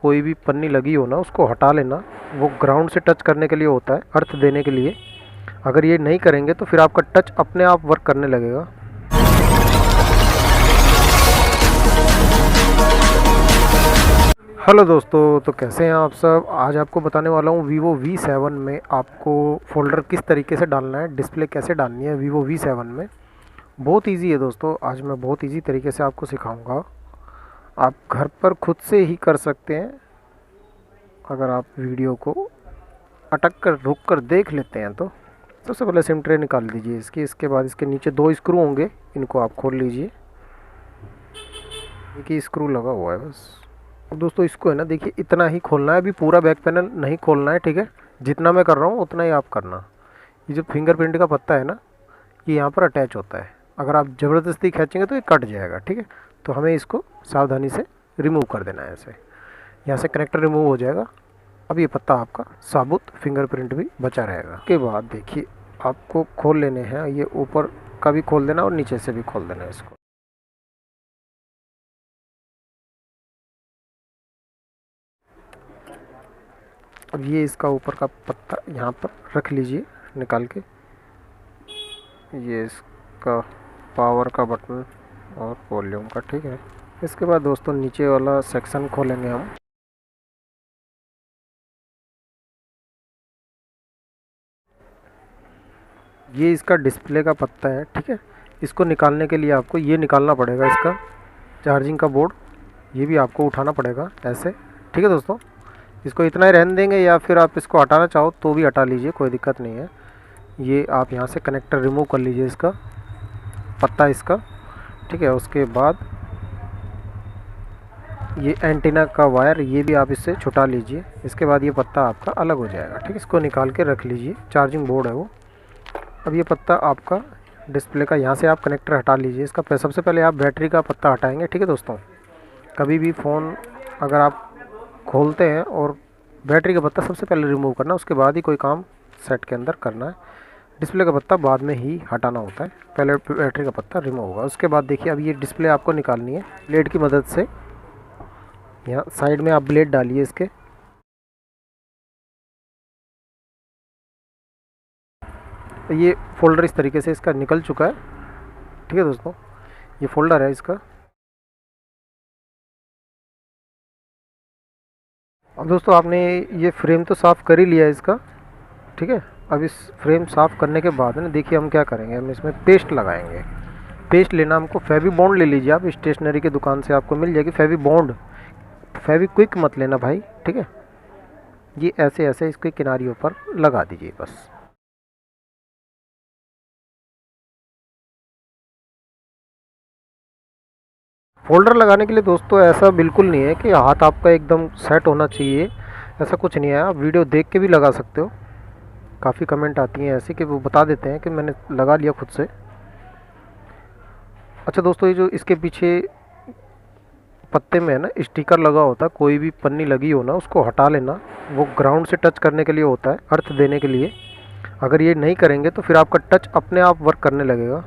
कोई भी पन्नी लगी हो ना उसको हटा लेना। वो ग्राउंड से टच करने के लिए होता है, अर्थ देने के लिए। अगर ये नहीं करेंगे तो फिर आपका टच अपने आप वर्क करने लगेगा। हेलो दोस्तों, तो कैसे हैं आप सब। आज आपको बताने वाला हूँ Vivo V7 में आपको फ़ोल्डर किस तरीके से डालना है, डिस्प्ले कैसे डालनी है Vivo V7 में। बहुत इजी है दोस्तों, आज मैं बहुत इजी तरीके से आपको सिखाऊंगा। आप घर पर खुद से ही कर सकते हैं अगर आप वीडियो को अटक कर रुक कर देख लेते हैं तो। सबसे पहले सिम ट्रे निकाल दीजिए इसकी। इसके बाद इसके नीचे 2 स्क्रू होंगे, इनको आप खोल लीजिए। देखिए स्क्रू लगा हुआ है बस। अब दोस्तों इसको है ना, देखिए इतना ही खोलना है, अभी पूरा बैक पैनल नहीं खोलना है, ठीक है। जितना मैं कर रहा हूँ उतना ही आप करना। ये जो फिंगरप्रिंट का पत्ता है ना, ये यहाँ पर अटैच होता है। अगर आप ज़बरदस्ती खींचेंगे तो ये कट जाएगा, ठीक है। तो हमें इसको सावधानी से रिमूव कर देना है। ऐसे यहाँ से कनेक्टर रिमूव हो जाएगा। अब ये पत्ता आपका साबुत फिंगरप्रिंट भी बचा रहेगा। के बाद देखिए आपको खोल लेने हैं, ये ऊपर का भी खोल देना और नीचे से भी खोल देना है इसको। अब ये इसका ऊपर का पत्ता यहाँ पर रख लीजिए निकाल के। ये इसका पावर का बटन और वॉल्यूम का, ठीक है। इसके बाद दोस्तों नीचे वाला सेक्शन खोलेंगे हम। ये इसका डिस्प्ले का पत्ता है, ठीक है। इसको निकालने के लिए आपको ये निकालना पड़ेगा, इसका चार्जिंग का बोर्ड। ये भी आपको उठाना पड़ेगा ऐसे, ठीक है दोस्तों। इसको इतना ही रहने देंगे या फिर आप इसको हटाना चाहो तो भी हटा लीजिए, कोई दिक्कत नहीं है। ये आप यहाँ से कनेक्टर रिमूव कर लीजिए, इसका पत्ता इसका, ठीक है। उसके बाद ये एंटीना का वायर, ये भी आप इससे छुटा लीजिए। इसके बाद ये पत्ता आपका अलग हो जाएगा, ठीक है। इसको निकाल के रख लीजिए, चार्जिंग बोर्ड है वो। अब ये पत्ता आपका डिस्प्ले का, यहाँ से आप कनेक्टर हटा लीजिए इसका। सबसे पहले आप बैटरी का पत्ता हटाएंगे, ठीक है दोस्तों। कभी भी फ़ोन अगर आप खोलते हैं और बैटरी का पत्ता सबसे पहले रिमूव करना, उसके बाद ही कोई काम सेट के अंदर करना है। डिस्प्ले का पत्ता बाद में ही हटाना होता है, पहले बैटरी का पत्ता रिमूव होगा। उसके बाद देखिए अब ये डिस्प्ले आपको निकालनी है ब्लेड की मदद से। यहाँ साइड में आप ब्लेड डालिए इसके। तो ये फोल्डर इस तरीके से इसका निकल चुका है, ठीक है दोस्तों। ये फोल्डर है इसका। अब दोस्तों आपने ये फ्रेम तो साफ़ कर ही लिया है इसका, ठीक है। अब इस फ्रेम साफ़ करने के बाद ना देखिए हम क्या करेंगे, हम इसमें पेस्ट लगाएंगे। पेस्ट लेना हमको, फेवी बॉन्ड ले लीजिए आप, स्टेशनरी की दुकान से आपको मिल जाएगी फेवी बॉन्ड। फेवी क्विक मत लेना भाई, ठीक है। ये ऐसे ऐसे इसके किनारियों पर लगा दीजिए बस। फोल्डर लगाने के लिए दोस्तों ऐसा बिल्कुल नहीं है कि हाथ आपका एकदम सेट होना चाहिए, ऐसा कुछ नहीं है। आप वीडियो देख के भी लगा सकते हो। काफ़ी कमेंट आती हैं ऐसी कि वो बता देते हैं कि मैंने लगा लिया खुद से। अच्छा दोस्तों, ये जो इसके पीछे पत्ते में है ना स्टिकर लगा होता है, कोई भी पन्नी लगी हो ना उसको हटा लेना। वो ग्राउंड से टच करने के लिए होता है, अर्थ देने के लिए। अगर ये नहीं करेंगे तो फिर आपका टच अपने आप वर्क करने लगेगा।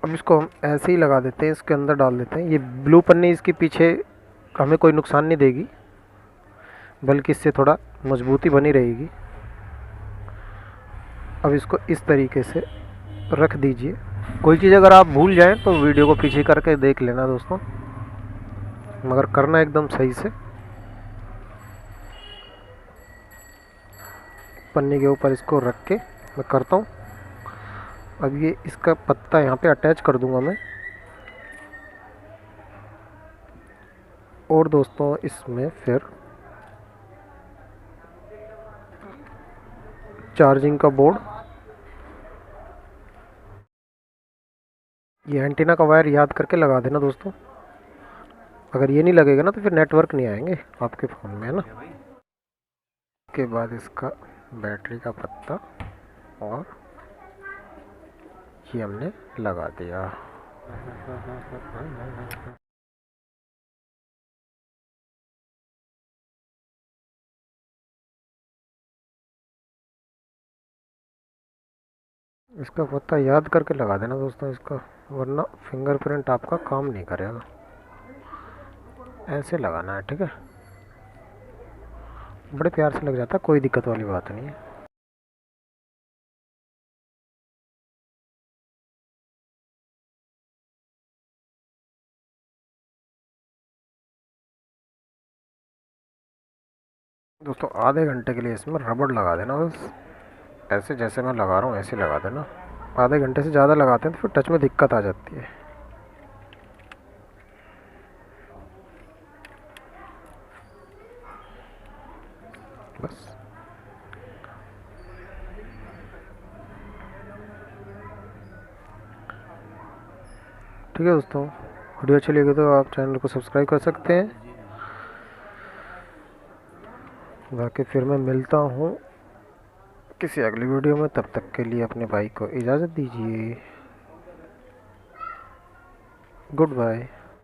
अब इसको हम ऐसे ही लगा देते हैं, इसके अंदर डाल देते हैं। ये ब्लू पन्नी इसके पीछे हमें कोई नुकसान नहीं देगी, बल्कि इससे थोड़ा मजबूती बनी रहेगी। अब इसको इस तरीके से रख दीजिए। कोई चीज़ अगर आप भूल जाएं तो वीडियो को पीछे करके देख लेना दोस्तों, मगर करना एकदम सही से। पन्नी के ऊपर इसको रख के मैं करता हूँ। अब ये इसका पत्ता यहाँ पे अटैच कर दूंगा मैं। और दोस्तों इसमें फिर चार्जिंग का बोर्ड, ये एंटीना का वायर याद करके लगा देना दोस्तों। अगर ये नहीं लगेगा ना तो फिर नेटवर्क नहीं आएंगे आपके फ़ोन में, है ना। उसके बाद इसका बैटरी का पत्ता और ये हमने लगा दिया। इसका पत्ता याद करके लगा देना दोस्तों इसका, वरना फिंगरप्रिंट आपका काम नहीं करेगा। ऐसे लगाना है, ठीक है। बड़े प्यार से लग जाता है, कोई दिक्कत वाली बात नहीं है। दोस्तों आधे घंटे के लिए इसमें रबड़ लगा देना बस, ऐसे जैसे मैं लगा रहा हूँ ऐसे लगा देना। आधे घंटे से ज़्यादा लगाते हैं तो फिर टच में दिक्कत आ जाती है। बस ठीक है दोस्तों, वीडियो अच्छी लगी तो आप चैनल को सब्सक्राइब कर सकते हैं। बाकी फिर मैं मिलता हूँ किसी अगली वीडियो में, तब तक के लिए अपने भाई को इजाज़त दीजिए। Good bye.